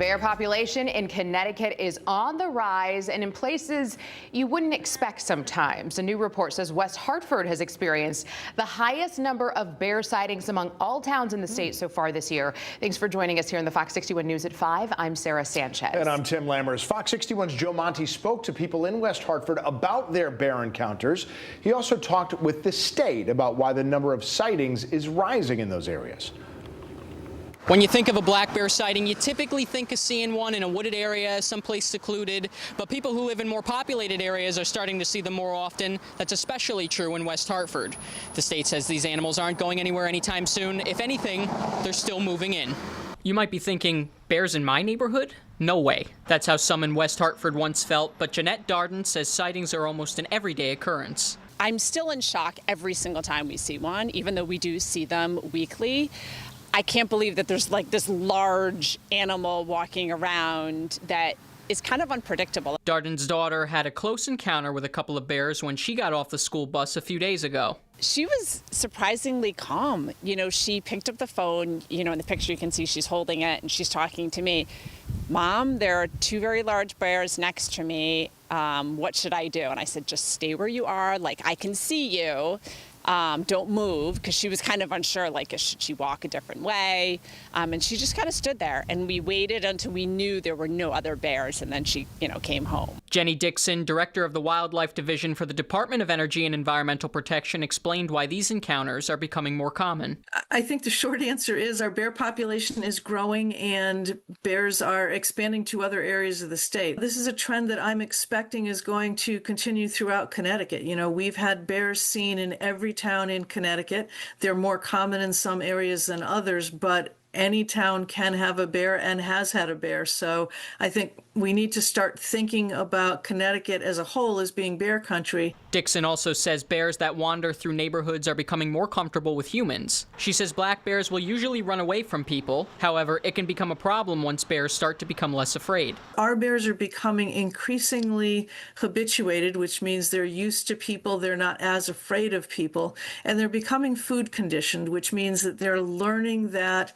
bear population in Connecticut is on the rise and in places you wouldn't expect sometimes. A new report says West Hartford has experienced the highest number of bear sightings among all towns in the state so far this year. Thanks for joining us here in the Fox 61 News at 5. I'm Sarah Sanchez. And I'm Tim Lammers. Fox 61's Joe Monte spoke to people in West Hartford about their bear encounters. He also talked with the state about why the number of sightings is rising in those areas. When you think of a black bear sighting, you typically think of seeing one in a wooded area, someplace secluded, but people who live in more populated areas are starting to see them more often. That's especially true in West Hartford. The state says these animals aren't going anywhere anytime soon. If anything, they're still moving in. You might be thinking, bears in my neighborhood? No way. That's how some in West Hartford once felt, but Jeanette Darden says sightings are almost an everyday occurrence. I'm still in shock every single time we see one, even though we do see them weekly. I can't believe that there's like this large animal walking around that is kind of unpredictable. Darden's daughter had a close encounter with a couple of bears when she got off the school bus a few days ago. She was surprisingly calm. You know, she picked up the phone, you know, in the picture you can see she's holding it and she's talking to me. Mom, there are two very large bears next to me. What should I do? And I said, just stay where you are. Like, I can see you. Don't move, because she was kind of unsure, like, should she walk a different way? And she just kind of stood there, and we waited until we knew there were no other bears, and then she, came home. Jenny Dixon, director of the Wildlife Division for the Department of Energy and Environmental Protection, explained why these encounters are becoming more common. I think the short answer is our bear population is growing, and bears are expanding to other areas of the state. This is a trend that I'm expecting is going to continue throughout Connecticut. You know, we've had bears seen in every town in Connecticut. They're more common in some areas than others, but any town can have a bear and has had a bear. So I think we need to start thinking about Connecticut as a whole as being bear country. Dixon also says bears that wander through neighborhoods are becoming more comfortable with humans. She says black bears will usually run away from people. However, it can become a problem once bears start to become less afraid. Our bears are becoming increasingly habituated, which means they're used to people, they're not as afraid of people, and they're becoming food conditioned, which means that they're learning that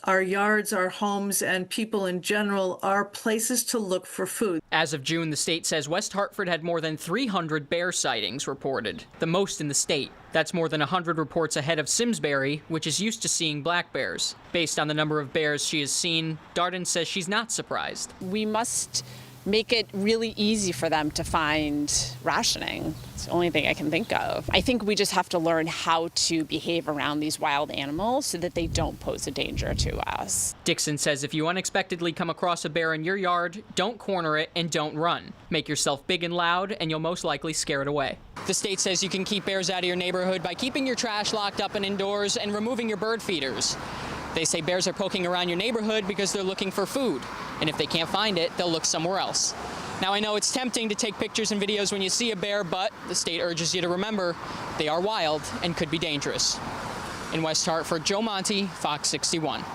our yards, our homes, and people in general are places to look for food. As of June, the state says West Hartford had more than 300 bear sightings reported, the most in the state. That's more than 100 reports ahead of Simsbury, which is used to seeing black bears. Based on the number of bears she has seen, Darden says she's not surprised. We must make it really easy for them to find rationing. It's the only thing I can think of. I think we just have to learn how to behave around these wild animals so that they don't pose a danger to us. Dixon says if you unexpectedly come across a bear in your yard, don't corner it and don't run. Make yourself big and loud, and you'll most likely scare it away. The state says you can keep bears out of your neighborhood by keeping your trash locked up and indoors and removing your bird feeders. They say bears are poking around your neighborhood because they're looking for food, and if they can't find it, they'll look somewhere else. Now, I know it's tempting to take pictures and videos when you see a bear, but the state urges you to remember they are wild and could be dangerous. In West Hartford, Joe Monte, Fox 61.